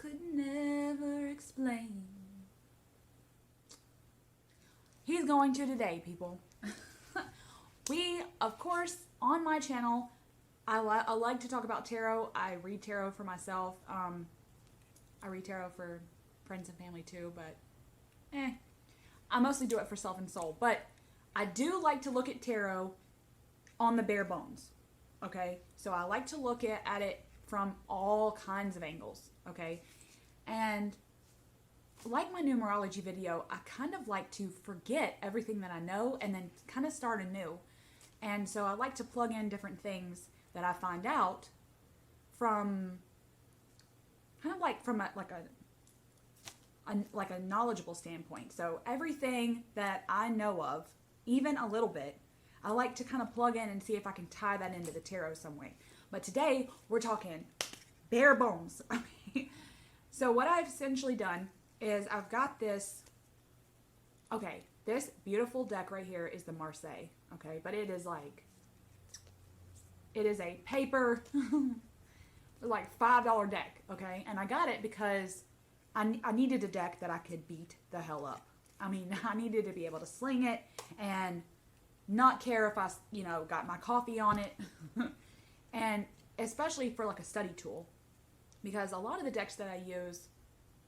could never explain. He's going to today, people. We, of course, on my channel, I like to talk about tarot. I read tarot for myself. I read tarot for friends and family too, but I mostly do it for self and soul. But I do like to look at tarot on the bare bones, okay? So I like to look at it from all kinds of angles, okay? And like my numerology video, I kind of like to forget everything that I know and then kind of start anew. And so I like to plug in different things that I find out from kind of like from a knowledgeable standpoint. So everything that I know of, even a little bit, I like to kind of plug in and see if I can tie that into the tarot some way. But today we're talking bare bones. So what I've essentially done is I've got this, okay, this beautiful deck right here is the Marseilles, okay, but it is like, it is a paper, like $5 deck, okay, and I got it because I needed a deck that I could beat the hell up. I mean, I needed to be able to sling it and not care if I, you know, got my coffee on it, and especially for like a study tool, because a lot of the decks that I use,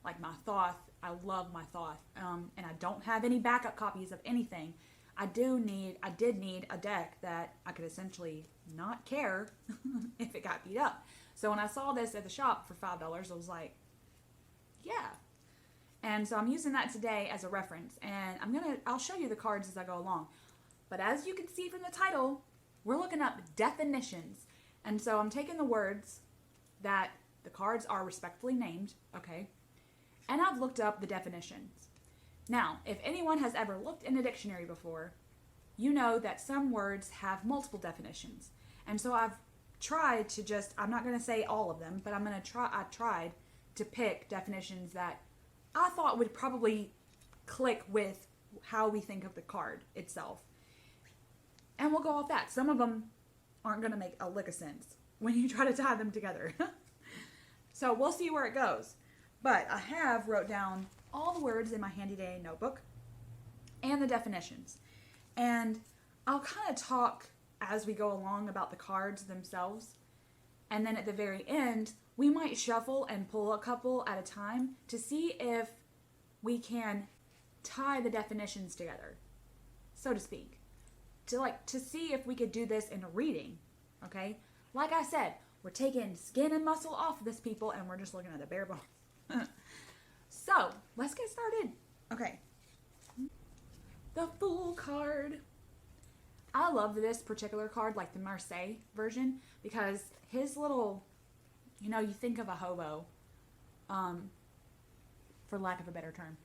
like my Thoth, I love my Thoth, and I don't have any backup copies of anything. I did need a deck that I could essentially not care if it got beat up. So when I saw this at the shop for $5, I was like, yeah. And so I'm using that today as a reference, and I'll show you the cards as I go along. But as you can see from the title, we're looking up definitions. And so I'm taking the words that the cards are respectfully named, okay? And I've looked up the definitions. Now, if anyone has ever looked in a dictionary before, you know that some words have multiple definitions. And so I've tried to I'm not going to say all of them, but I tried to pick definitions that I thought would probably click with how we think of the card itself. And we'll go off that. Some of them aren't going to make a lick of sense when you try to tie them together. So we'll see where it goes. But I have wrote down all the words in my handy dandy notebook and the definitions. And I'll kind of talk as we go along about the cards themselves. And then at the very end, we might shuffle and pull a couple at a time to see if we can tie the definitions together, so to speak. To see if we could do this in a reading, okay? Like I said, we're taking skin and muscle off of this, people, and we're just looking at the bare bones. So, let's get started. Okay. The Fool card. I love this particular card, like the Marseilles version, because his little, you know, you think of a hobo, for lack of a better term,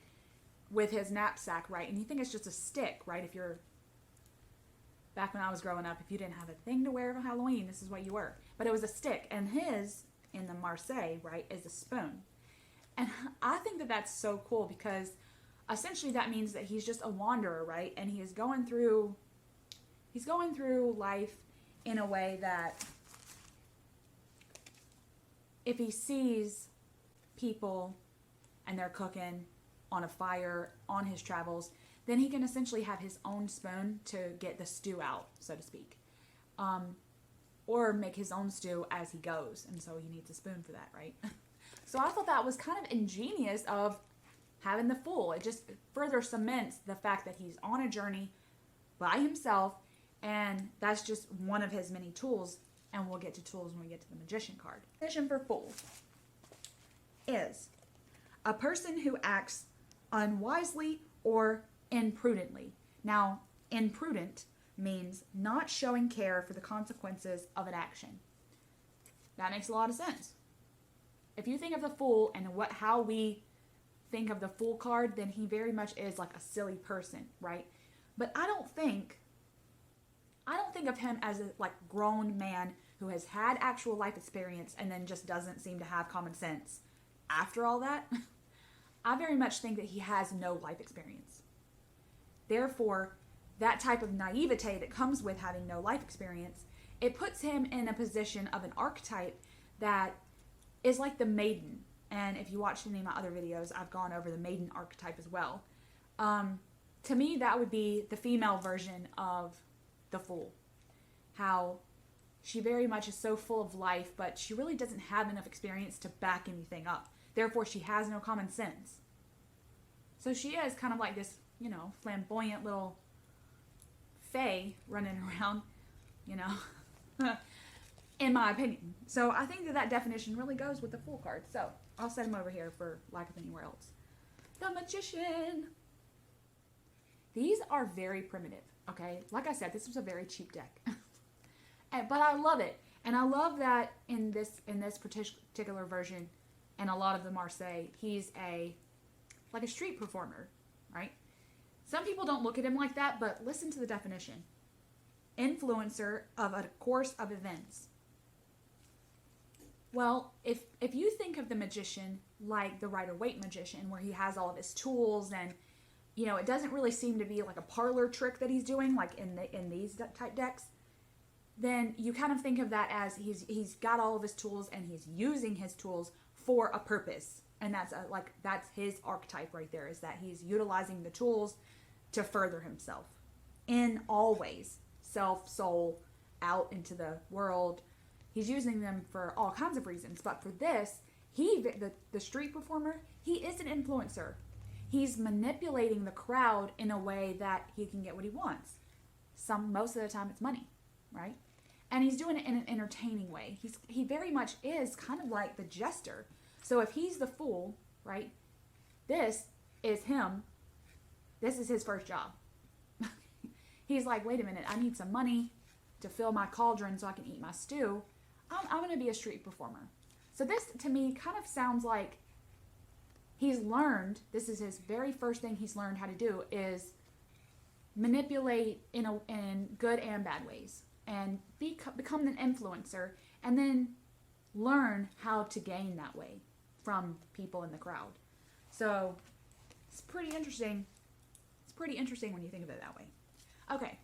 with his knapsack, right? And you think it's just a stick, right? If you're, back when I was growing up, if you didn't have a thing to wear for Halloween, this is what you were. But it was a stick. And his, in the Marseilles, right, is a spoon. And I think that that's so cool because essentially that means that he's just a wanderer, right? And he's going through life in a way that if he sees people and they're cooking on a fire on his travels, then he can essentially have his own spoon to get the stew out, so to speak. Or make his own stew as he goes. And so he needs a spoon for that, right? So I thought that was kind of ingenious of having the Fool. It just further cements the fact that he's on a journey by himself, and that's just one of his many tools, and we'll get to tools when we get to the Magician card. Definition for Fool is a person who acts unwisely or imprudently. Now, imprudent means not showing care for the consequences of an action. That makes a lot of sense. If you think of the Fool and how we think of the Fool card, then he very much is like a silly person, right? But I don't think of him as a like grown man who has had actual life experience and then just doesn't seem to have common sense after all that. I very much think that he has no life experience. Therefore, that type of naivete that comes with having no life experience, it puts him in a position of an archetype that is like the maiden, And if you watched any of my other videos, I've gone over the maiden archetype as well. To me, that would be the female version of the Fool. How she very much is so full of life, but she really doesn't have enough experience to back anything up. Therefore, she has no common sense. So she is kind of like this, you know, flamboyant little fae running around, you know, in my opinion. So I think that that definition really goes with the Fool card. So I'll set him over here for lack of anywhere else. The Magician. These are very primitive, okay? Like I said, this was a very cheap deck. But I love it. And I love that in this particular version, and a lot of the Marseilles, he's like a street performer, right? Some people don't look at him like that, but listen to the definition. Influencer of a course of events. Well, if you think of the magician like the Rider-Waite magician, where he has all of his tools, and you know, it doesn't really seem to be like a parlor trick that he's doing, like in these type decks, then you kind of think of that as he's got all of his tools and he's using his tools for a purpose. And that's that's his archetype right there, is that he's utilizing the tools to further himself in all ways. Self, soul, out into the world. He's using them for all kinds of reasons. But for this, the street performer, he is an influencer. He's manipulating the crowd in a way that he can get what he wants. Most of the time it's money, right? And he's doing it in an entertaining way. He very much is kind of like the jester. So if he's the Fool, right, this is him. This is his first job. He's like, wait a minute, I need some money to fill my cauldron so I can eat my stew. I'm going to be a street performer. So this, to me, kind of sounds like he's learned, this is his very first thing he's learned how to do, is manipulate in good and bad ways. And become an influencer, and then learn how to gain that way from people in the crowd. So it's pretty interesting. It's pretty interesting when you think of it that way. Okay,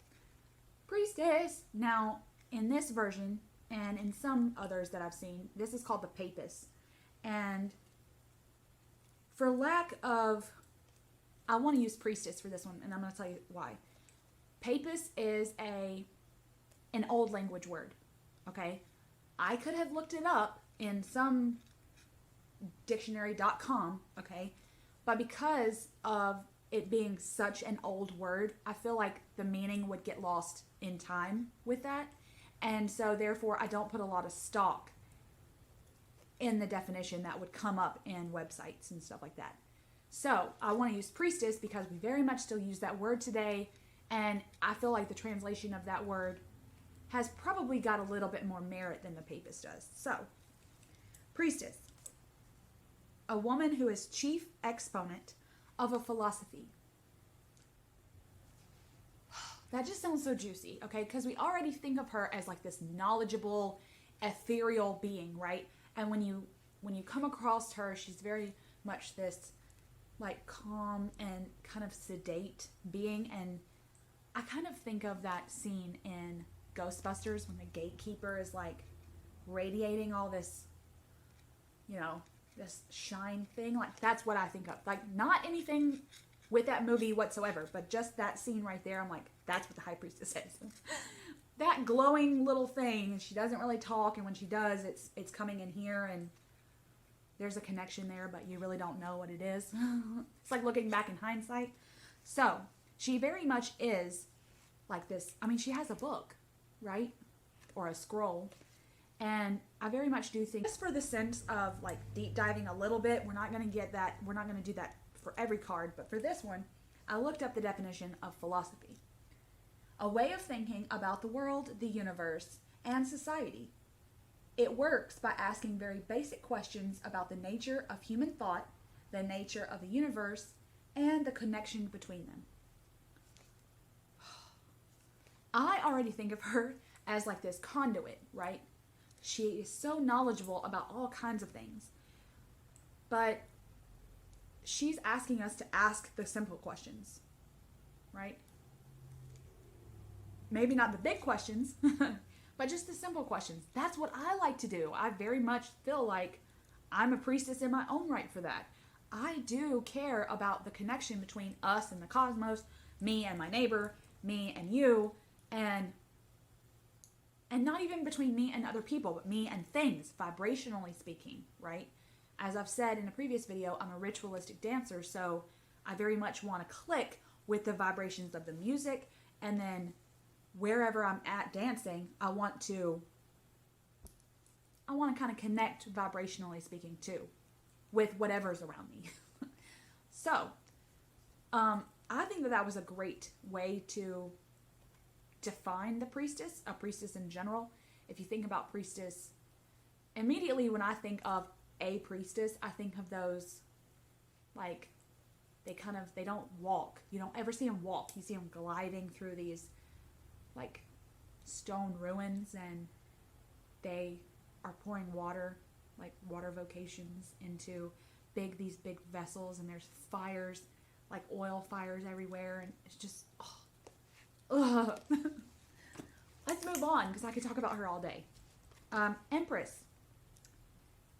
Priestess. Now, in this version, and in some others that I've seen, this is called the Papist. And for lack of, I want to use Priestess for this one, and I'm going to tell you why. Papist is an old language word, okay? I could have looked it up in some dictionary.com, okay? But because of it being such an old word, I feel like the meaning would get lost in time with that. And so therefore I don't put a lot of stock in the definition that would come up in websites and stuff like that. So I want to use Priestess because we very much still use that word today, and I feel like the translation of that word has probably got a little bit more merit than the Papist does. So, Priestess. A woman who is chief exponent of a philosophy. That just sounds so juicy, okay? Because we already think of her as like this knowledgeable, ethereal being, right? And when you come across her, she's very much this like calm and kind of sedate being. And I kind of think of that scene in Ghostbusters when the gatekeeper is like radiating all this, you know, this shine thing. Like that's what I think of. Like not anything with that movie whatsoever, but just that scene right there. I'm like, that's what the High Priestess is. That glowing little thing, and she doesn't really talk, and when she does, it's coming in here, and there's a connection there, but you really don't know what it is. It's like looking back in hindsight. So she very much is like this. I mean, she has a book, right? Or a scroll. And I very much do think, just for the sense of like deep diving a little bit, we're not going to get that, we're not going to do that for every card, but for this one, I looked up the definition of philosophy. A way of thinking about the world, the universe, and society. It works by asking very basic questions about the nature of human thought, the nature of the universe, and the connection between them. I already think of her as like this conduit, right? She is so knowledgeable about all kinds of things. But she's asking us to ask the simple questions, right? Maybe not the big questions, but just the simple questions. That's what I like to do. I very much feel like I'm a priestess in my own right for that. I do care about the connection between us and the cosmos, me and my neighbor, me and you, and not even between me and other people, but me and things, vibrationally speaking, right? As I've said in a previous video, I'm a ritualistic dancer, so I very much want to click with the vibrations of the music, and then wherever I'm at dancing, I want to kind of connect vibrationally speaking too with whatever's around me. So, I think that was a great way to define the priestess, a priestess in general. If you think about priestess, immediately when I think of a priestess, I think of those, like, they don't walk. You don't ever see them walk. You see them gliding through these, like, stone ruins, and they are pouring water, like water vocations, into these big vessels, and there's fires, like oil fires everywhere, and it's just, ugh. Let's move on, because I could talk about her all day. Empress.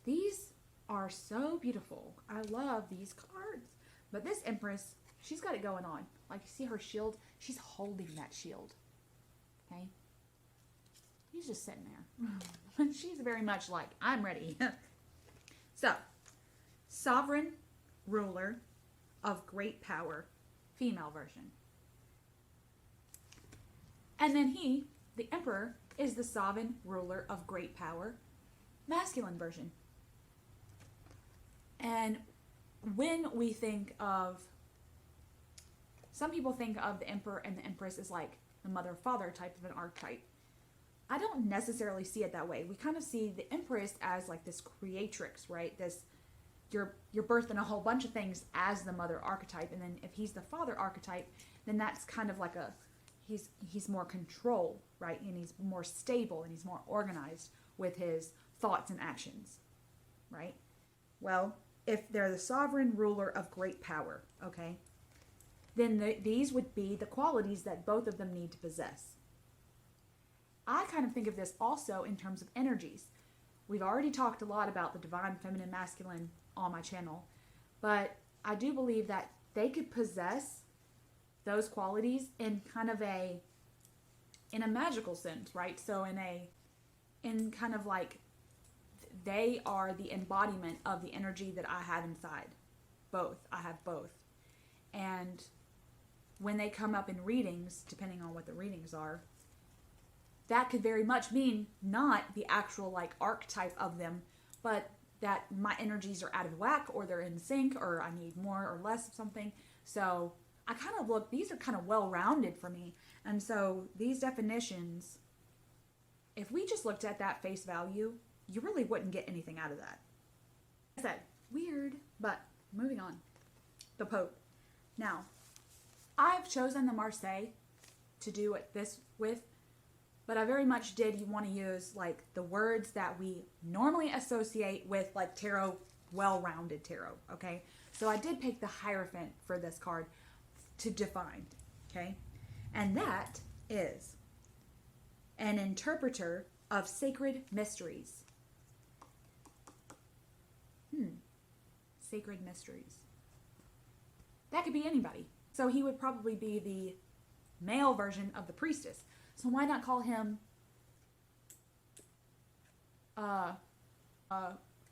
These are so beautiful. I love these cards. But this Empress, she's got it going on. Like, you see her shield? She's holding that shield. Okay? He's just sitting there. She's very much like, I'm ready. So, sovereign ruler of great power, female version. And then he, the emperor, is the sovereign ruler of great power, masculine version. And when we think of, some people think of the emperor and the empress as like the mother-father type of an archetype. I don't necessarily see it that way. We kind of see the empress as like this creatrix, right? This, you're birthing a whole bunch of things as the mother archetype, and then if he's the father archetype, then that's kind of like a, he's more control, right? And he's more stable, and he's more organized with his thoughts and actions, right? Well, if they're the sovereign ruler of great power, okay, then these would be the qualities that both of them need to possess. I kind of think of this also in terms of energies. We've already talked a lot about the divine feminine masculine on my channel, but I do believe that they could possess those qualities in kind of in a magical sense, right? So in kind of like, they are the embodiment of the energy that I have inside. Both. I have both. And when they come up in readings, depending on what the readings are, that could very much mean not the actual like archetype of them, but that my energies are out of whack, or they're in sync, or I need more or less of something. So I kind of look, these are kind of well-rounded for me. And so these definitions, if we just looked at that face value, you really wouldn't get anything out of that. I said, weird, but moving on. The Pope. Now, I've chosen the Marseilles to do it this with, but I very much did want to use like the words that we normally associate with like tarot, well-rounded tarot, okay? So I did pick the Hierophant for this card to define, okay? And that is an interpreter of sacred mysteries. Sacred mysteries. That could be anybody. So he would probably be the male version of the priestess. So why not call him a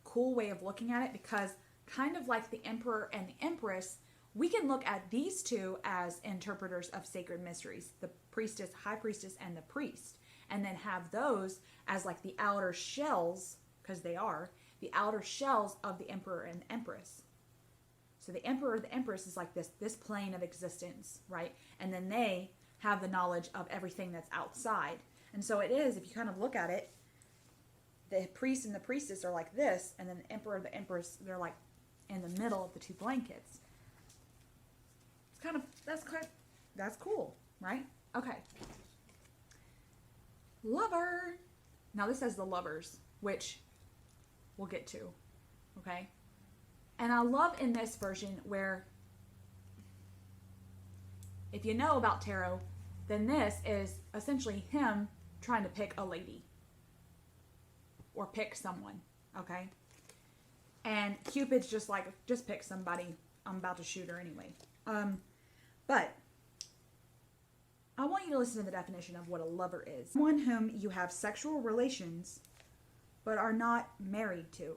cool way of looking at it? Because kind of like the emperor and the empress, we can look at these two as interpreters of sacred mysteries, the priestess, high priestess, and the priest, and then have those as like the outer shells, because they are the outer shells of the emperor and the empress. So the emperor, the empress is like this plane of existence, right? And then they have the knowledge of everything that's outside. And so it is, if you kind of look at it, the priest and the priestess are like this, and then the emperor and the empress, they're like in the middle of the two blankets. It's kind of, that's cool, right? Okay. Lover. Now this says the lovers, which we'll get to, okay? And I love in this version where, if you know about tarot, then this is essentially him trying to pick a lady or pick someone, okay? And Cupid's just like, just pick somebody. I'm about to shoot her anyway. But I want you to listen to the definition of what a lover is. Someone whom you have sexual relations but are not married to.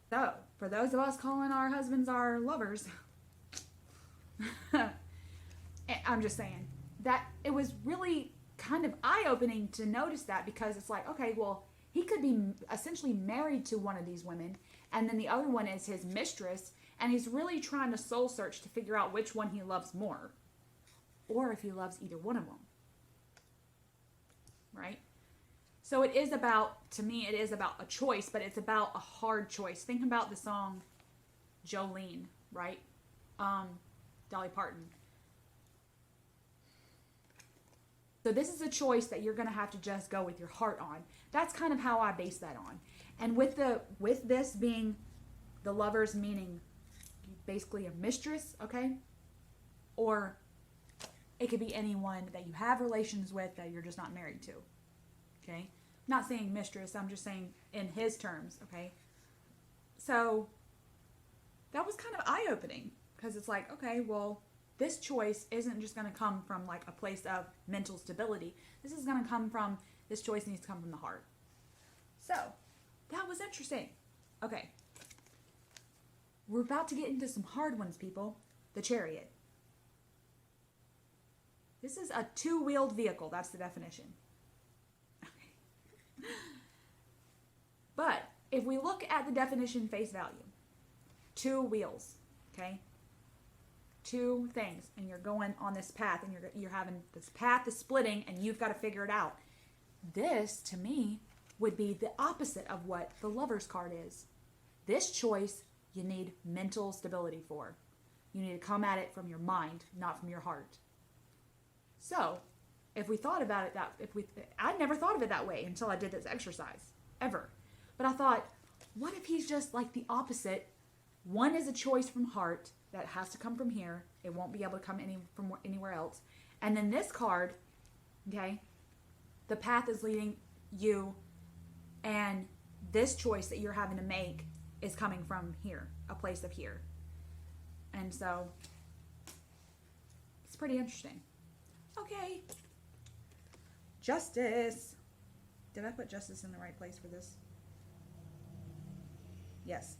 So, for those of us calling our husbands our lovers, I'm just saying that it was really kind of eye-opening to notice that, because it's like, okay, well, he could be essentially married to one of these women, and then the other one is his mistress, and he's really trying to soul search to figure out which one he loves more, or if he loves either one of them, right? So it is about, to me, it is about a choice, but it's about a hard choice. Think about the song Jolene, right? Dolly Parton. So this is a choice that you're going to have to just go with your heart on. That's kind of how I base that on. And with this being the lovers, meaning basically a mistress, okay? Or it could be anyone that you have relations with that you're just not married to, okay? I'm not saying mistress, I'm just saying in his terms, okay? So that was kind of eye-opening, because it's like, okay, well, this choice isn't just going to come from like a place of mental stability. This is going to come from, this choice needs to come from the heart. So that was interesting. Okay. We're about to get into some hard ones, people. The Chariot. This is a two-wheeled vehicle. That's the definition. Okay. But if we look at the definition face value, two wheels, okay? Two things, and you're going on this path, and you're having this path is splitting, and you've got to figure it out. This, to me, would be the opposite of what the Lover's card is. This choice, you need mental stability for. You need to come at it from your mind, not from your heart. So, if we thought about it I never thought of it that way until I did this exercise, ever. But I thought, what if he's just like the opposite? One is a choice from heart that has to come from here. It won't be able to come from anywhere else. And then this card, okay, the path is leading you, and this choice that you're having to make is coming from here, a place of here. And so, it's pretty interesting. Okay. Justice. Did I put justice in the right place for this? Yes.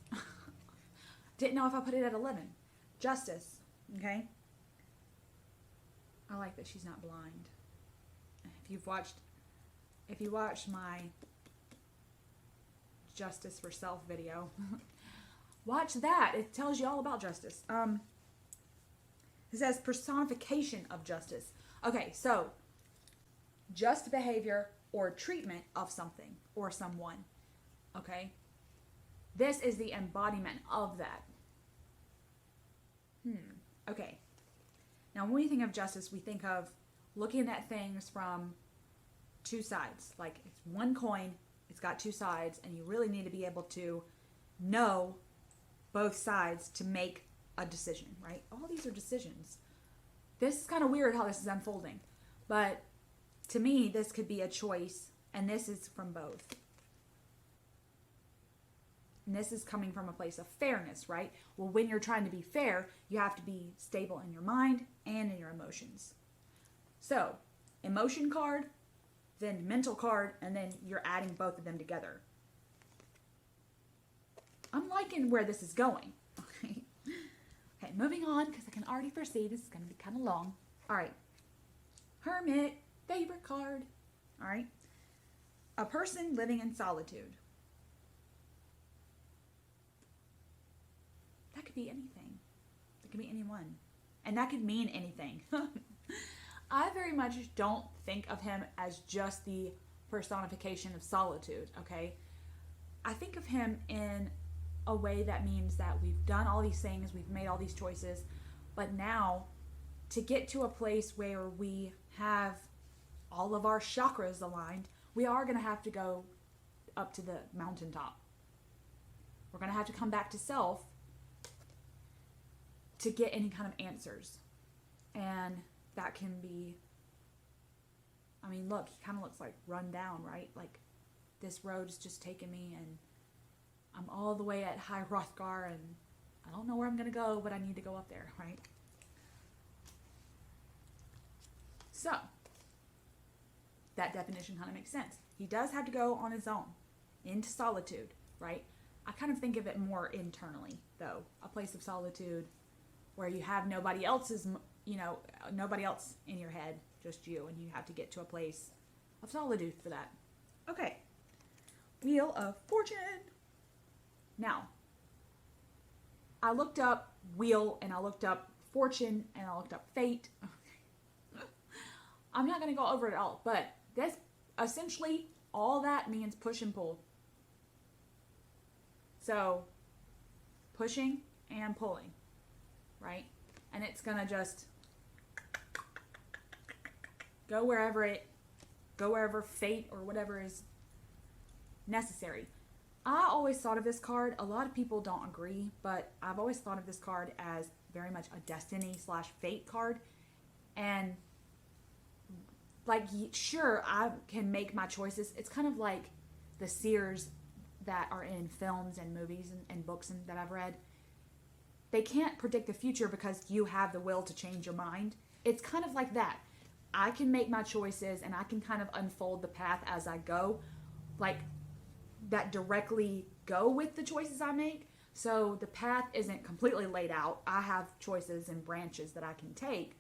Didn't know if I put it at 11. Justice. Okay. I like that she's not blind. If you watched my Justice for Self video, watch that. It tells you all about justice. It says personification of justice. Okay, so just behavior or treatment of something or someone. Okay? This is the embodiment of that. Okay. Now, when we think of justice, we think of looking at things from two sides. Like, it's one coin, it's got two sides, and you really need to be able to know both sides to make a decision, right? All these are decisions. This is kind of weird how this is unfolding. But to me, this could be a choice, and this is from both. And this is coming from a place of fairness, right? Well, when you're trying to be fair, you have to be stable in your mind and in your emotions. So, emotion card, then mental card, and then you're adding both of them together. I'm liking where this is going. Okay, okay, moving on, because I can already foresee this is going to be kind of long. All right. Hermit, favorite card. All right. A person living in solitude. That could be anything. That could be anyone. And that could mean anything. I very much don't think of him as just the personification of solitude, okay? I think of him in a way that means that we've done all these things, we've made all these choices, but now to get to a place where we have all of our chakras aligned, we are going to have to go up to the mountaintop. We're going to have to come back to self to get any kind of answers. And that can be, look, he kind of looks like run down, right? Like, this road's just taking me, and I'm all the way at High Hrothgar and I don't know where I'm going to go, but I need to go up there, right? So, that definition kind of makes sense. He does have to go on his own, into solitude, right? I kind of think of it more internally, though. A place of solitude where you have nobody else's, nobody else in your head, just you, and you have to get to a place of solitude for that. Okay. Wheel of Fortune. Now, I looked up wheel, and I looked up fortune, and I looked up fate. I'm not going to go over it all, but this, essentially, all that means push and pull. So, pushing and pulling, right? And it's going to just go wherever fate or whatever is necessary. I always thought of this card, a lot of people don't agree, but I've always thought of this card as very much a destiny/fate card. And like, sure, I can make my choices. It's kind of like the seers that are in films and movies and books that I've read. They can't predict the future because you have the will to change your mind. It's kind of like that. I can make my choices and I can kind of unfold the path as I go, like that directly go with the choices I make. So the path isn't completely laid out. I have choices and branches that I can take,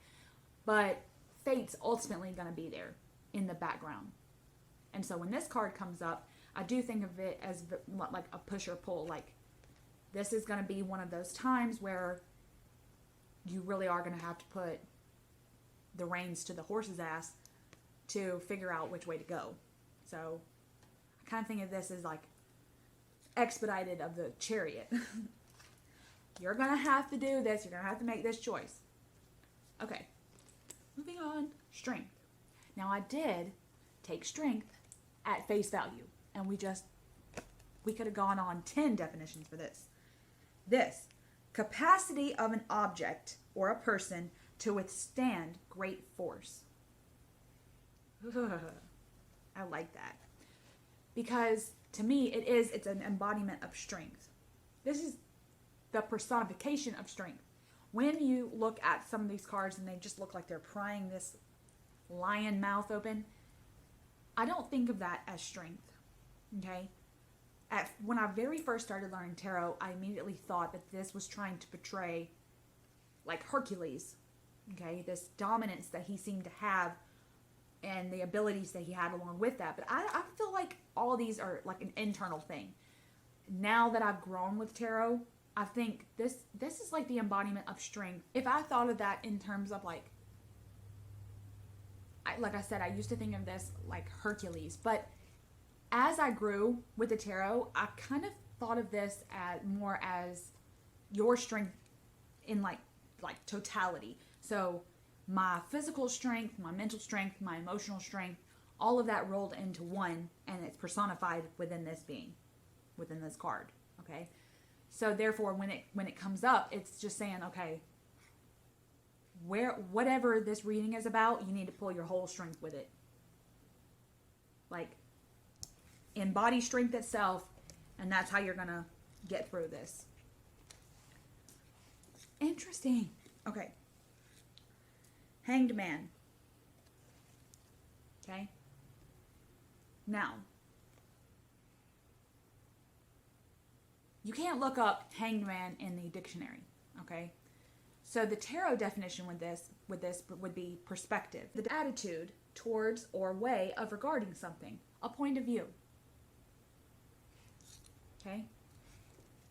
but fate's ultimately going to be there in the background. And so when this card comes up, I do think of it as like a push or pull. Like, this is going to be one of those times where you really are going to have to put the reins to the horse's ass to figure out which way to go. So I kind of think of this as like expedited of the Chariot. You're going to have to do this. You're going to have to make this choice. Okay. Moving on. Strength. Now, I did take strength at face value. And we could have gone on 10 definitions for this. This, capacity of an object or a person to withstand great force. I like that. Because to me, it's an embodiment of strength. This is the personification of strength. When you look at some of these cards and they just look like they're prying this lion mouth open, I don't think of that as strength. Okay? When I very first started learning tarot, I immediately thought that this was trying to portray like Hercules. Okay? This dominance that he seemed to have and the abilities that he had along with that. But I feel like all of these are like an internal thing. Now that I've grown with tarot, I think this is like the embodiment of strength. If I thought of that in terms of like I said, I used to think of this like Hercules. But as I grew with the tarot, I kind of thought of this as more as your strength in like totality. So my physical strength, my mental strength, my emotional strength, all of that rolled into one, and it's personified within this being, within this card. Okay, so therefore, when it comes up, it's just saying, okay, whatever this reading is about, you need to pull your whole strength with it. Like, embody strength itself, and that's how you're gonna get through this. Interesting. Okay. Hanged Man. Okay. Now, you can't look up Hanged Man in the dictionary. Okay. So the tarot definition with this would be perspective, the attitude towards or way of regarding something, a point of view. Okay.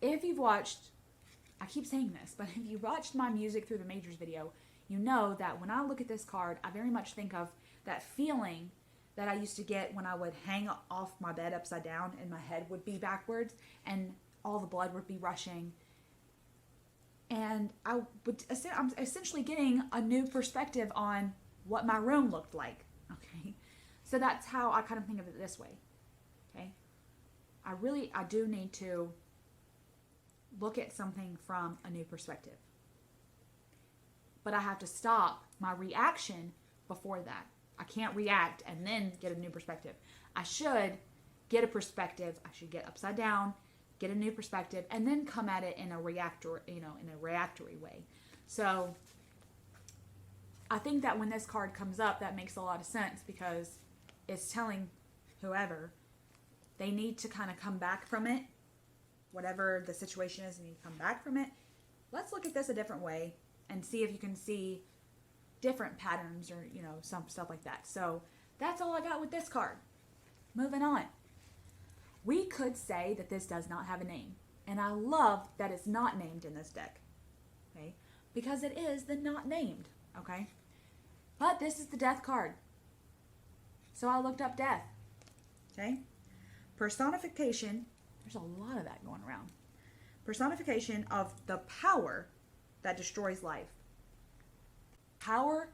If you've watched, I keep saying this, but if you watched my music through the majors video, you know that when I look at this card, I very much think of that feeling that I used to get when I would hang off my bed upside down and my head would be backwards and all the blood would be rushing. And I'm essentially getting a new perspective on what my room looked like. Okay. So that's how I kind of think of it this way. Okay. I do need to look at something from a new perspective. But I have to stop my reaction before that. I can't react and then get a new perspective. I should get a perspective. I should get upside down, get a new perspective, and then come at it in a reactory way. So I think that when this card comes up, that makes a lot of sense, because it's telling whoever they need to kind of come back from it. Whatever the situation is, they need to come back from it. Let's look at this a different way and see if you can see different patterns or, some stuff like that. So that's all I got with this card. Moving on. We could say that this does not have a name. And I love that it's not named in this deck. Okay? Because it is the not named. Okay? But this is the death card. So I looked up death. Okay? Personification. There's a lot of that going around. Personification of the power that destroys life. Power.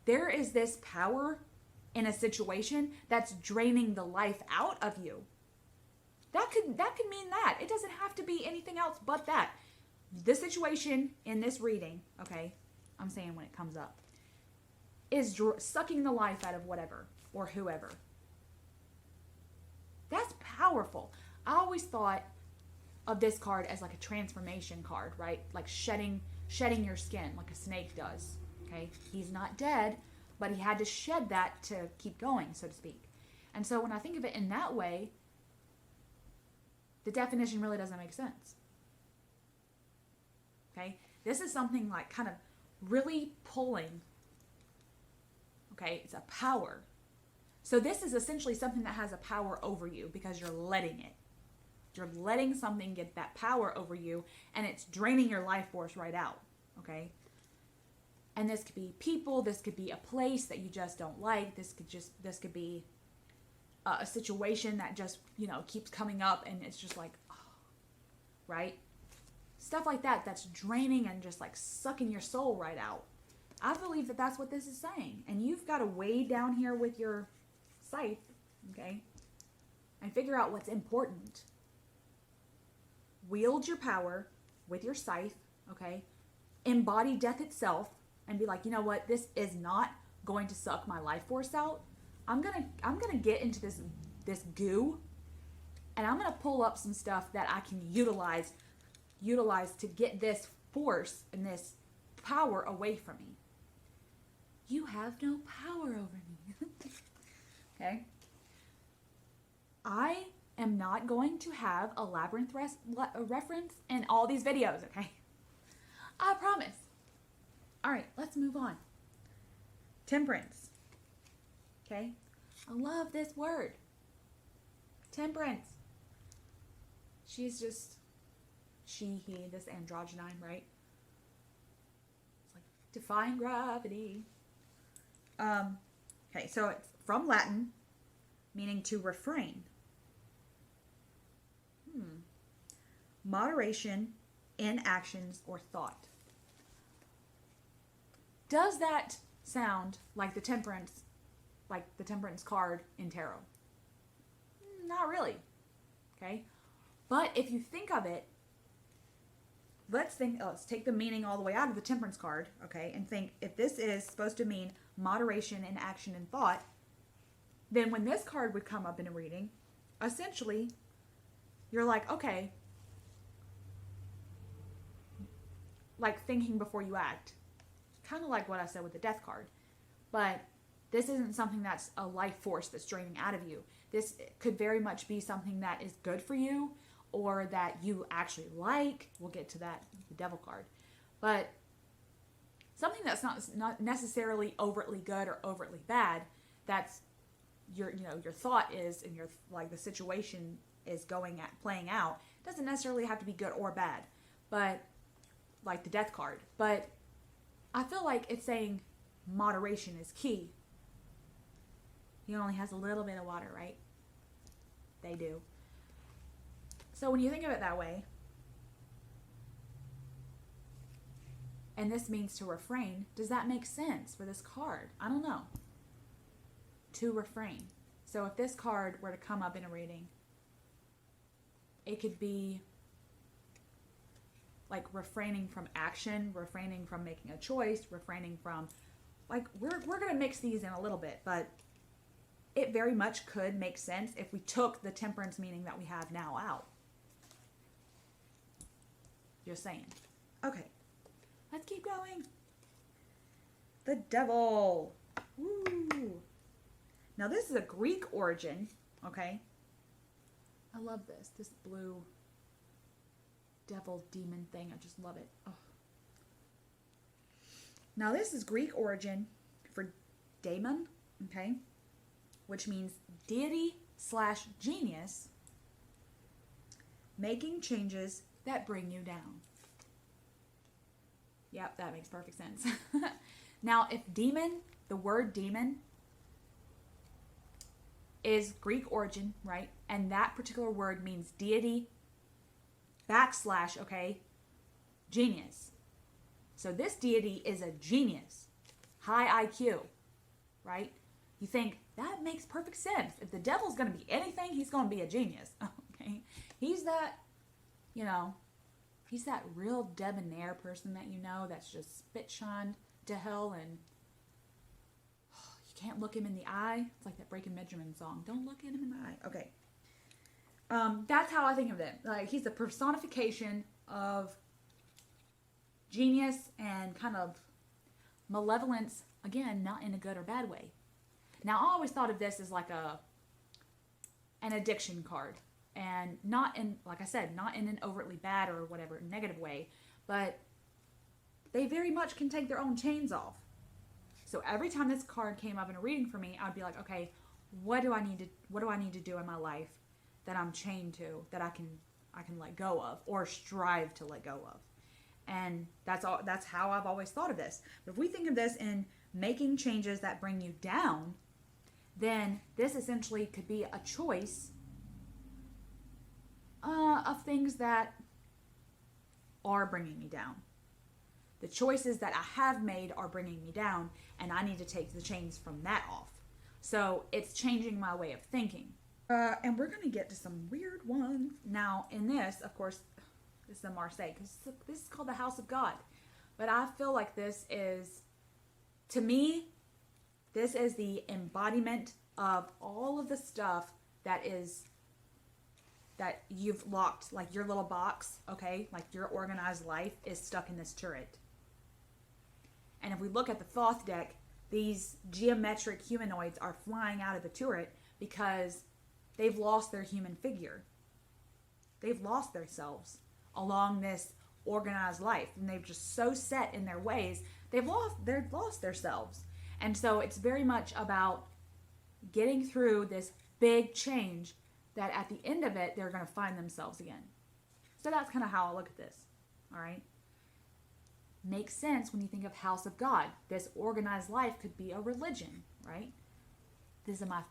There is this power in a situation that's draining the life out of you. That could mean that. It doesn't have to be anything else but that. The situation in this reading, okay, I'm saying when it comes up, is sucking the life out of whatever or whoever. That's powerful. I always thought of this card as like a transformation card, right? Like shedding your skin like a snake does. Okay? He's not dead, but he had to shed that to keep going, so to speak. And so when I think of it in that way, the definition really doesn't make sense. Okay? This is something like kind of really pulling. Okay? It's a power. So this is essentially something that has a power over you because you're letting it. You're letting something get that power over you, and it's draining your life force right out. Okay? And this could be people, this could be a place that you just don't like, this could be a situation that just, keeps coming up, and it's just like, oh, right? Stuff like that, that's draining and just like sucking your soul right out. I believe that that's what this is saying. And you've got to weigh down here with your scythe, okay? And figure out what's important. Wield your power with your scythe, okay? Embody death itself and be like, you know what? This is not going to suck my life force out. I'm gonna get into this goo, and I'm gonna pull up some stuff that I can utilize to get this force and this power away from me. You have no power over me. Okay? I am not going to have a labyrinth reference in all these videos, okay? I promise. All right, let's move on. Temperance. Okay? I love this word. Temperance. She's just, he, this androgynine, right? It's like defying gravity. Okay, so it's from Latin, meaning to refrain. Moderation in actions or thought. Does that sound like the temperance card in tarot? Not really. Okay? But if you think of it, let's take the meaning all the way out of the temperance card, okay, and think if this is supposed to mean moderation in action and thought, then when this card would come up in a reading, essentially, you're like, okay, like thinking before you act. Kind of like what I said with the death card. But this isn't something that's a life force that's draining out of you. This could very much be something that is good for you or that you actually like. We'll get to that, the devil card. But something that's not necessarily overtly good or overtly bad, that's your thought is, and your the situation is playing out, doesn't necessarily have to be good or bad. But like the death card. But I feel like it's saying moderation is key. He only has a little bit of water, right? They do. So when you think of it that way, and this means to refrain, does that make sense for this card? I don't know. To refrain. So if this card were to come up in a reading, it could be like refraining from action, refraining from making a choice, refraining from, like, we're going to mix these in a little bit, but it very much could make sense if we took the temperance meaning that we have now out. Just saying. Okay. Let's keep going. The Devil. Woo. Now this is a Greek origin. Okay. I love this. This blue devil demon thing. I just love it. Oh. Now this is Greek origin for daemon. Okay. Which means deity / genius making changes that bring you down. Yep, that makes perfect sense. Now, if demon, the word demon is Greek origin, right? And that particular word means deity / okay, genius. So this deity is a genius, high IQ, right? You think, that makes perfect sense. If the devil's going to be anything, he's going to be a genius, okay? He's that, he's that real debonair person that you know that's just spit shined to hell, and you can't look him in the eye. It's like that Breaking Benjamin song. Don't look at him in the eye. Okay. That's how I think of it. Like, he's the personification of genius and kind of malevolence. Again, not in a good or bad way. Now, I always thought of this as like an addiction card. And not in, like I said, not in an overtly bad or whatever negative way, but they very much can take their own chains off. So every time this card came up in a reading for me, I'd be like, okay, what do I need to do in my life that I'm chained to, that I can let go of, or strive to let go of? And that's how I've always thought of this. But if we think of this in making changes that bring you down, then this essentially could be a choice of things that are bringing me down. The choices that I have made are bringing me down, and I need to take the chains from that off. So it's changing my way of thinking. And we're going to get to some weird ones. Now, in this, of course, this is the Marseilles, because this is called the House of God. But I feel like this is, to me, this is the embodiment of all of the stuff that you've locked, like your little box, okay? Like your organized life is stuck in this turret. And if we look at the Thoth deck, these geometric humanoids are flying out of the turret because they've lost their human figure. They've lost themselves along this organized life, and they've just so set in their ways, they've lost themselves. And so it's very much about getting through this big change that at the end of it, they're going to find themselves again. So that's kind of how I look at this. All right. Makes sense when you think of House of God. This organized life could be a religion, right? This is my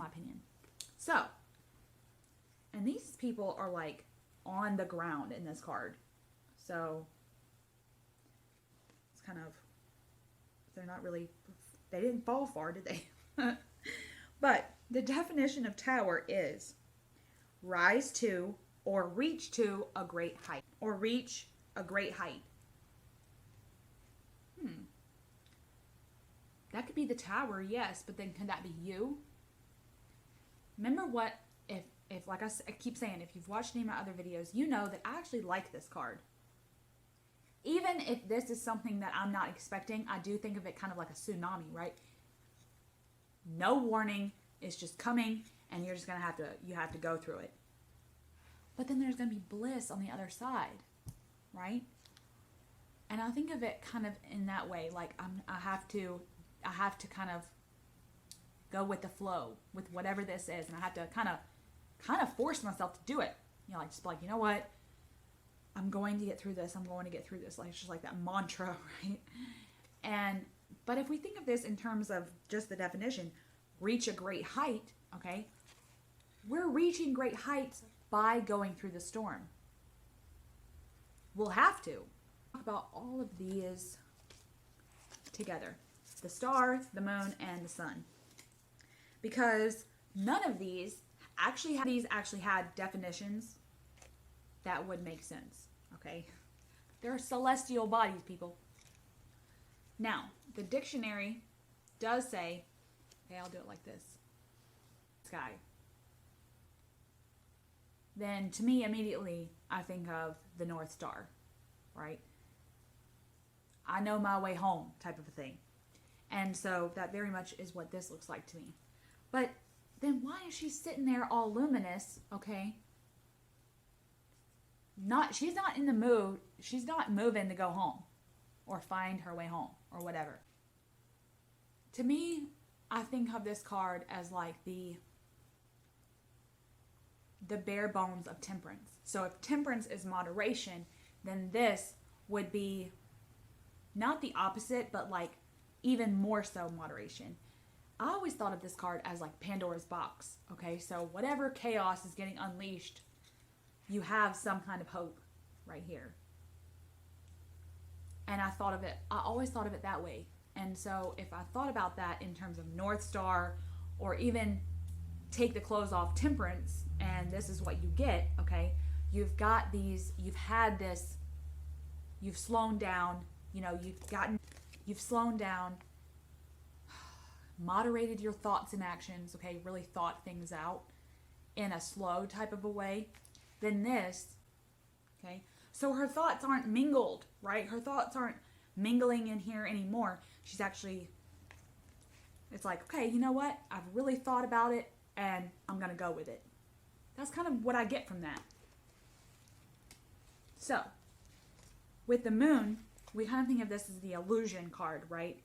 opinion. So, and these people are like on the ground in this card. So, it's kind of, they didn't fall far, did they? But the definition of tower is rise to or reach to a great height. Or reach a great height. That could be the tower, yes, but then can that be you? Remember what, if like I keep saying, if you've watched any of my other videos, you know that I actually like this card. Even if this is something that I'm not expecting, I do think of it kind of like a tsunami, right? No warning, it's just coming, and you're just going to have to go through it. But then there's going to be bliss on the other side, right? And I think of it kind of in that way, like I have to kind of go with the flow with whatever this is, and I have to kind of force myself to do it. Like just like, you know what? I'm going to get through this. I'm going to get through this. Like it's just like that mantra, right? But if we think of this in terms of just the definition, reach a great height, okay? We're reaching great heights by going through the storm. We'll have to talk about all of these together. The star, the moon, and the sun. Because none of these actually had definitions that would make sense, okay? They're celestial bodies, people. Now, the dictionary does say, okay, I'll do it like this. Sky. Then to me, immediately, I think of the North Star. right? I know my way home type of a thing. And so that very much is what this looks like to me. But then why is she sitting there all luminous, okay? She's not in the mood. She's not moving to go home or find her way home or whatever. To me, I think of this card as like the bare bones of temperance. So if temperance is moderation, then this would be not the opposite, but like even more so moderation. I always thought of this card as like Pandora's box. Okay, so whatever chaos is getting unleashed, you have some kind of hope right here. And I always thought of it that way. And so if I thought about that in terms of North Star, or even take the clothes off Temperance, and this is what you get, okay? You've had this, you've slowed down, you've slowed down, moderated your thoughts and actions, okay? Really thought things out in a slow type of a way. Then this, okay? So her thoughts aren't mingled, right? Her thoughts aren't mingling in here anymore. She's actually, it's like, okay, you know what? I've really thought about it and I'm going to go with it. That's kind of what I get from that. So, with the moon, we kind of think of this as the illusion card, right?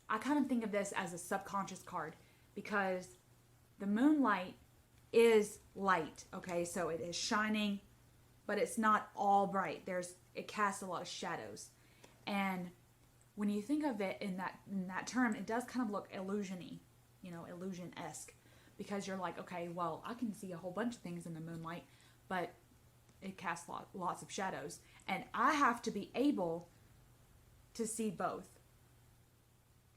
I kind of think of this as a subconscious card because the moonlight is light, okay? So it is shining, but it's not all bright. It casts a lot of shadows. And when you think of it in that term, it does kind of look illusion-y, illusion-esque, because you're like, okay, well, I can see a whole bunch of things in the moonlight, but it casts lots of shadows. And I have to be able to see both.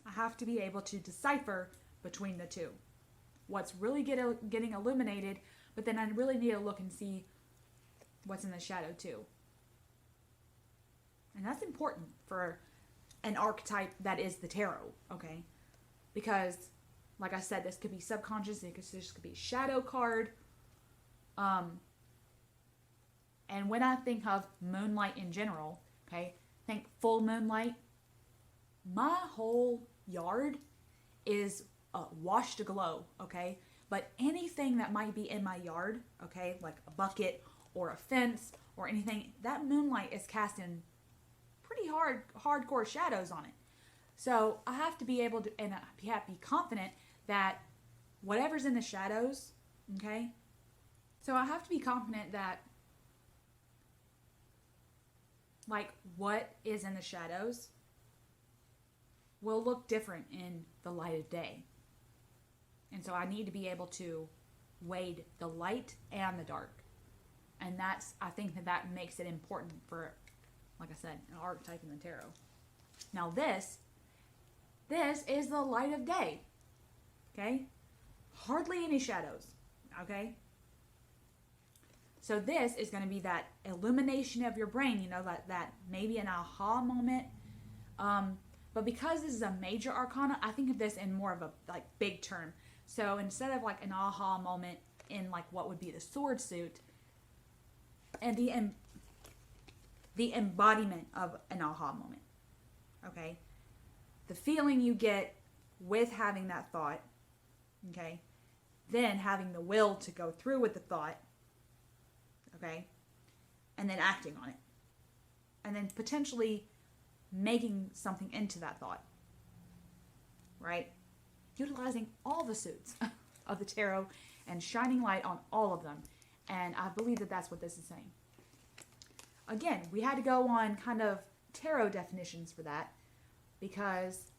I have to be able to decipher between the two. What's really getting illuminated, but then I really need to look and see what's in the shadow too. And that's important for an archetype that is the tarot, okay? Because, like I said, this could be subconscious, this could be shadow card. And when I think of moonlight in general, okay, think full moonlight, my whole yard is washed aglow, okay? But anything that might be in my yard, okay, like a bucket or a fence or anything, that moonlight is casting pretty hardcore shadows on it. So I have to be able to, and I have to be confident that whatever's in the shadows, okay? So I have to be confident that like what is in the shadows will look different in the light of day. And so I need to be able to wade the light and the dark. And I think that makes it important for, like I said, an archetype in the tarot. Now this is the light of day, okay? Hardly any shadows, okay? So this is going to be that illumination of your brain, that maybe an aha moment. But because this is a major arcana, I think of this in more of a like big term. So instead of like an aha moment in like what would be the sword suit, and the embodiment of an aha moment, okay? The feeling you get with having that thought, okay? Then having the will to go through with the thought, okay? And then acting on it. And then potentially making something into that thought, right? Utilizing all the suits of the tarot and shining light on all of them. And I believe that that's what this is saying. Again, we had to go on kind of tarot definitions for that because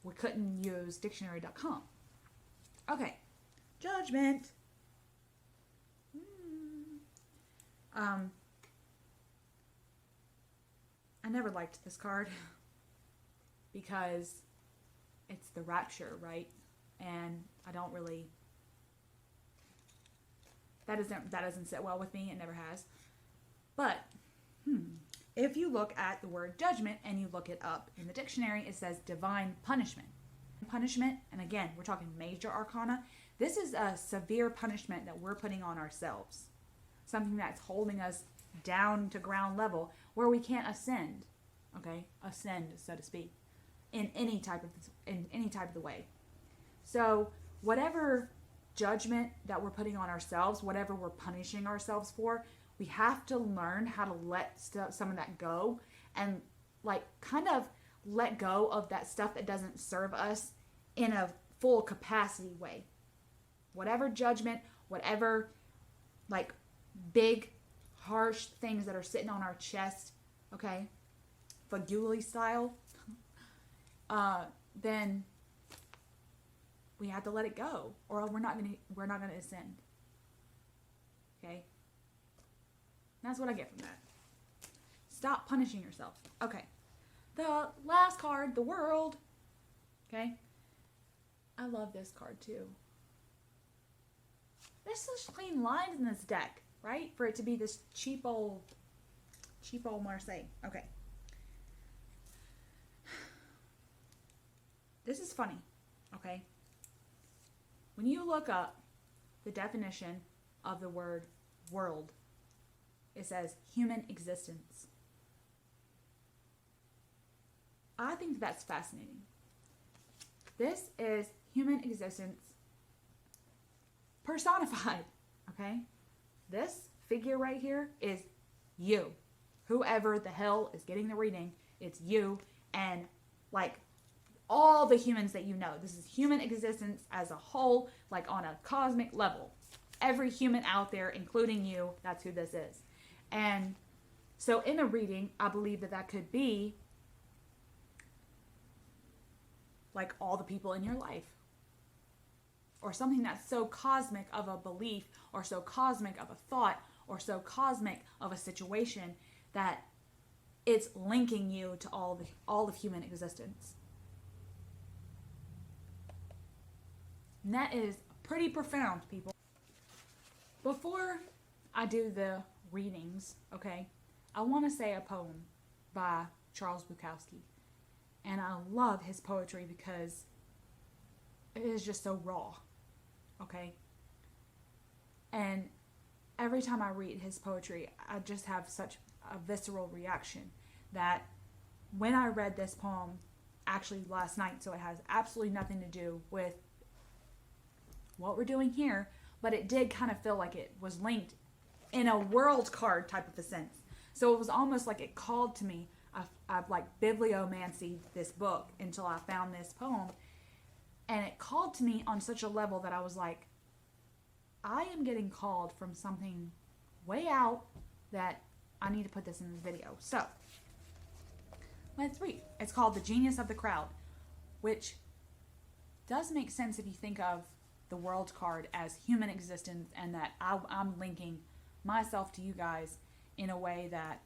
we couldn't use dictionary.com. Okay, Judgment. I never liked this card because it's the rapture, right? And I don't really, that doesn't sit well with me. It never has. But if you look at the word judgment and you look it up in the dictionary, it says divine punishment. Punishment, and again, we're talking major arcana. This is a severe punishment that we're putting on ourselves. Something that's holding us down to ground level where we can't ascend. Okay? Ascend, so to speak, in any type of the way. So whatever judgment that we're putting on ourselves, whatever we're punishing ourselves for, we have to learn how to let some of that go, and like kind of let go of that stuff that doesn't serve us in a full capacity way. Whatever judgment, whatever like big harsh things that are sitting on our chest, okay, Faguli style, then we have to let it go, or we're not gonna ascend. Okay, that's what I get from that. Stop punishing yourself. Okay, the last card, the World. Okay, I love this card too. There's such clean lines in this deck, right? For it to be this cheap old Marseille. Okay. This is funny, okay? When you look up the definition of the word world, it says human existence. I think that's fascinating. This is human existence personified, okay? This figure right here is you. Whoever the hell is getting the reading, it's you and like all the humans that you know. This is human existence as a whole, like on a cosmic level. Every human out there, including you, that's who this is. And so in the reading, I believe that could be like all the people in your life. Or something that's so cosmic of a belief, or so cosmic of a thought, or so cosmic of a situation that it's linking you to all of human existence. And that is pretty profound, people. Before I do the readings, okay, I want to say a poem by Charles Bukowski. And I love his poetry because it is just so raw, okay? And every time I read his poetry, I just have such a visceral reaction that when I read this poem, actually last night, so it has absolutely nothing to do with what we're doing here, but it did kind of feel like it was linked in a world card type of a sense. So it was almost like it called to me. I've like bibliomancy this book until I found this poem, and it called to me on such a level that I was like, I am getting called from something way out that I need to put this in the video. So let's read. It's called The Genius of the Crowd, which does make sense if you think of the world card as human existence, and that I'm linking myself to you guys in a way that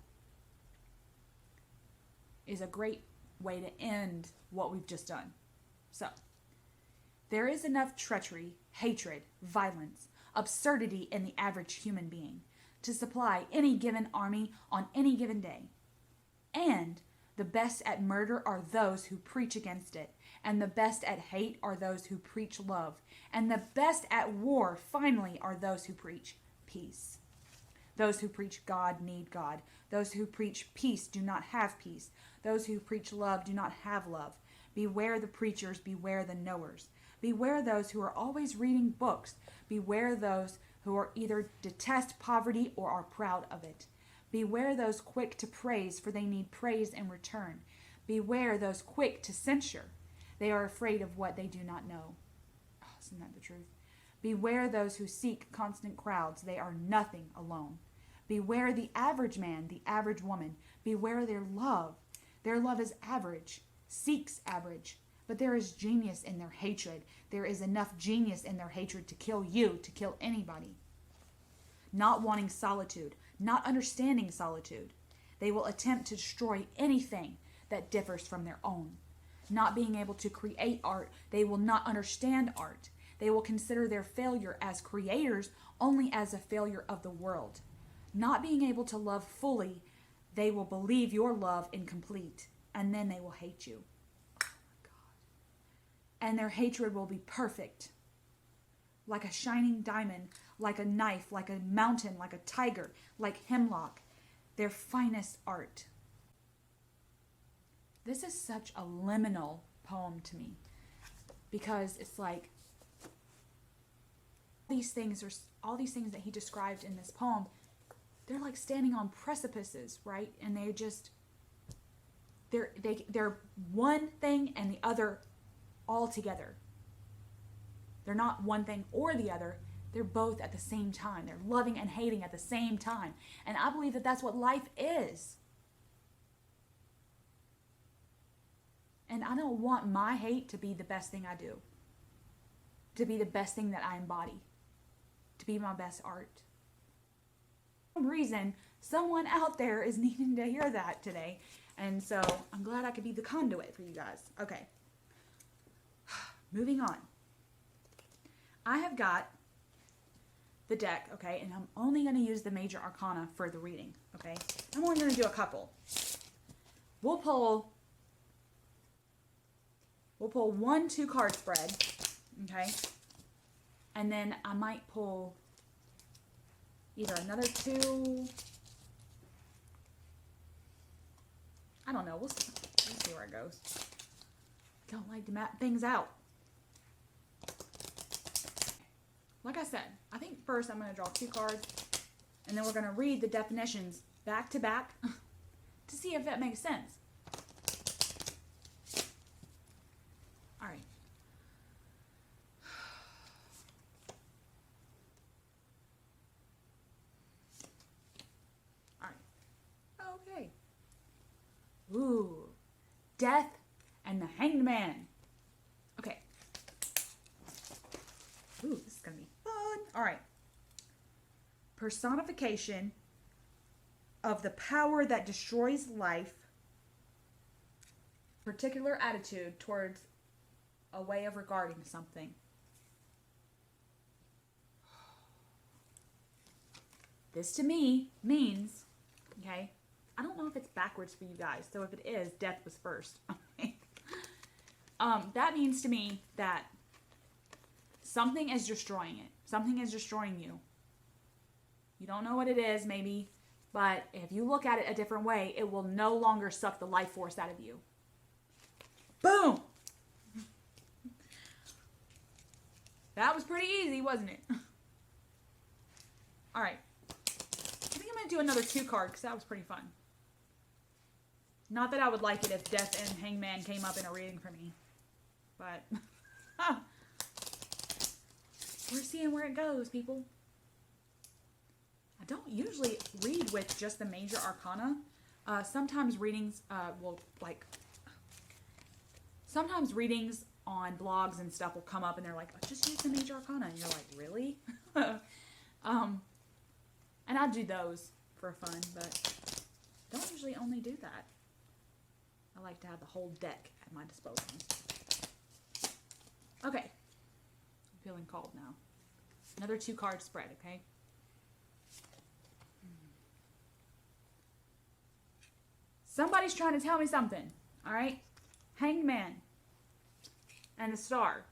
is a great way to end what we've just done. So, there is enough treachery, hatred, violence, absurdity in the average human being to supply any given army on any given day. And the best at murder are those who preach against it, and the best at hate are those who preach love, and the best at war, finally, are those who preach peace. Those who preach God need God. Those who preach peace do not have peace. Those who preach love do not have love. Beware the preachers, beware the knowers. Beware those who are always reading books. Beware those who are either detest poverty or are proud of it. Beware those quick to praise, for they need praise in return. Beware those quick to censure. They are afraid of what they do not know. Oh, isn't that the truth? Beware those who seek constant crowds. They are nothing alone. Beware the average man, the average woman. Beware their love. Their love is average, seeks average. But there is genius in their hatred. There is enough genius in their hatred to kill you, to kill anybody. Not wanting solitude, not understanding solitude. They will attempt to destroy anything that differs from their own. Not being able to create art, they will not understand art. They will consider their failure as creators only as a failure of the world. Not being able to love fully, they will believe your love incomplete, and then they will hate you. Oh my God. And their hatred will be perfect. Like a shining diamond, like a knife, like a mountain, like a tiger, like hemlock. their finest art. This is such a liminal poem to me, because it's like all these things that he described in this poem, they're like standing on precipices, right? And they're one thing and the other all together. They're not one thing or the other. They're both at the same time. They're loving and hating at the same time. And I believe that that's what life is. And I don't want my hate to be the best thing I do, to be the best thing that I embody, to be my best art. For some reason, someone out there is needing to hear that today. And so I'm glad I could be the conduit for you guys. Okay. Moving on. I have got the deck, okay, and I'm only going to use the Major Arcana for the reading, okay? I'm only going to do a couple. We'll pull 1 2-card spread, okay? And then I might pull either another 2. I don't know. We'll see where it goes. I don't like to map things out. Like I said, I think first I'm going to draw 2 cards, and then we're going to read the definitions back to back to see if that makes sense. All right. All right. Okay. Ooh. Death and the Hanged Man. Okay. Ooh, this is going to be fun. All right. Personification of the power that destroys life. Particular attitude towards a way of regarding something. This to me means, okay, I don't know if it's backwards for you guys, so if it is, death was first. Okay. That means to me that something is destroying it. Something is destroying you. You don't know what it is, maybe, but if you look at it a different way, it will no longer suck the life force out of you. Boom! That was pretty easy, wasn't it? All right. I think I'm going to do another 2 card because that was pretty fun. Not that I would like it if Death and Hangman came up in a reading for me. But we're seeing where it goes, people. I don't usually read with just the Major Arcana. Sometimes readings sometimes readings on blogs and stuff will come up and they're like, oh, just use the Major Arcana. And you're like, really? And I do those for fun, but don't usually only do that. I like to have the whole deck at my disposal. Okay. I'm feeling cold now. Another 2 card spread, okay? Somebody's trying to tell me something, all right? Hangman and the star,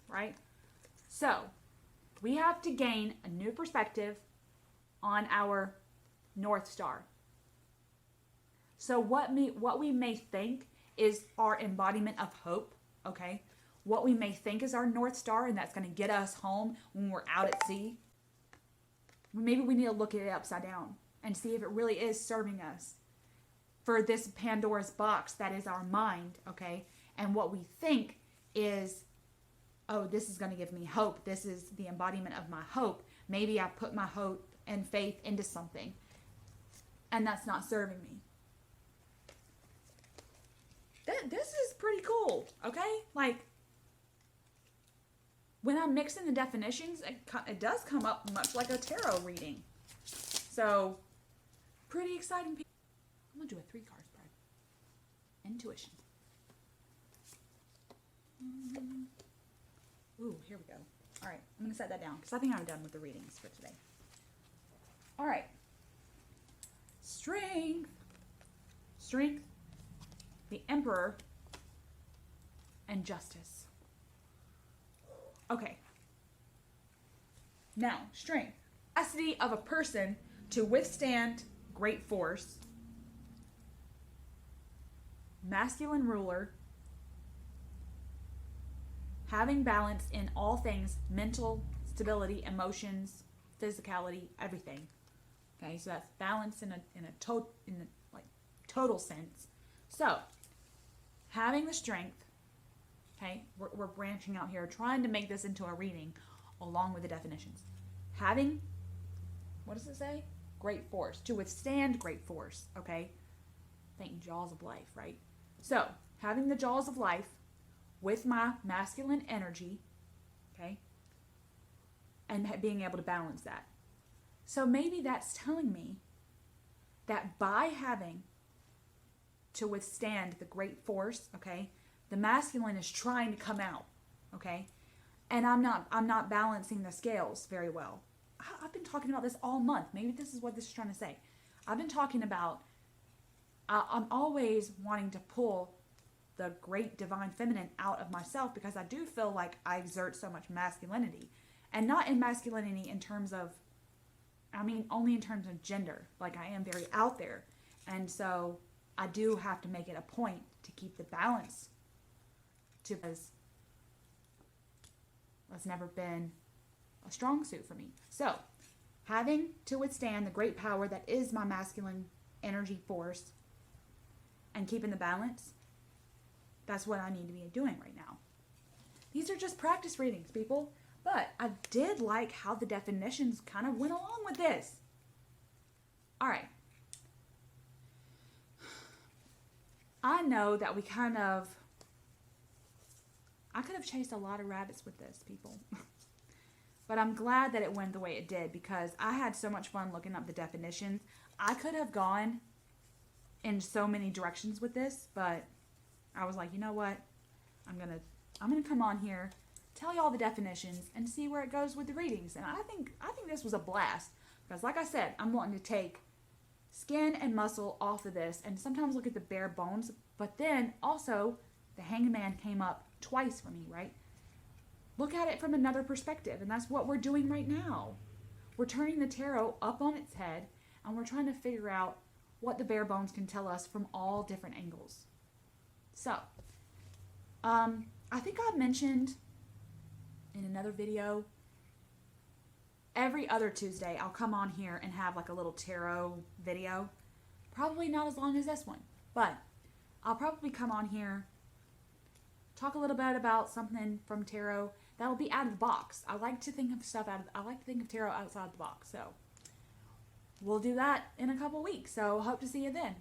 right? So, we have to gain a new perspective on our North Star. So what we may think is our embodiment of hope, okay? What we may think is our North Star, and that's going to get us home when we're out at sea. Maybe we need to look at it upside down and see if it really is serving us for this Pandora's box that is our mind, okay? And what we think is, oh, this is going to give me hope. This is the embodiment of my hope. Maybe I put my hope and faith into something, and that's not serving me. This is pretty cool, okay? Like, when I'm mixing the definitions, it does come up much like a tarot reading. So, pretty exciting. I'm going to do a 3 card spread. Intuition. Ooh, here we go. All right, I'm going to set that down because I think I'm done with the readings for today. All right. Strength. Strength. The Emperor. And Justice. Okay. Now, strength. Capacity of a person to withstand great force, masculine ruler, having balance in all things, mental stability, emotions, physicality, everything. Okay, so that's balance in a total sense. So, having the strength. Okay, we're branching out here, trying to make this into a reading along with the definitions. Having, what does it say? Great force, to withstand great force. Okay, think jaws of life, right? So, having the jaws of life with my masculine energy, okay, and being able to balance that. So maybe that's telling me that by having to withstand the great force, okay, the masculine is trying to come out, okay, and I'm not balancing the scales very well. I've been talking about this all month. Maybe this is what this is trying to say. I've been talking about I'm always wanting to pull the great divine feminine out of myself because I do feel like I exert so much masculinity, and not in masculinity in terms of, I mean, only in terms of gender. Like, I am very out there, and so I do have to make it a point to keep the balance, because that's never been a strong suit for me. So, having to withstand the great power that is my masculine energy force and keeping the balance, that's what I need to be doing right now. These are just practice readings, people. But I did like how the definitions kind of went along with this. All right. I know that I could have chased a lot of rabbits with this, people. But I'm glad that it went the way it did, because I had so much fun looking up the definitions. I could have gone in so many directions with this, but I was like, you know what? I'm gonna come on here, tell you all the definitions, and see where it goes with the readings. And I think this was a blast, because like I said, I'm wanting to take skin and muscle off of this and sometimes look at the bare bones, but then also the Hangman came up twice for me, right? Look at it from another perspective, and that's what we're doing right now. We're turning the tarot up on its head, and we're trying to figure out what the bare bones can tell us from all different angles. So, I think I mentioned in another video, every other Tuesday I'll come on here and have like a little tarot video. Probably not as long as this one, but I'll probably come on here, talk a little bit about something from tarot that'll be out of the box. I like to think of tarot outside the box. So we'll do that in a couple weeks. So hope to see you then.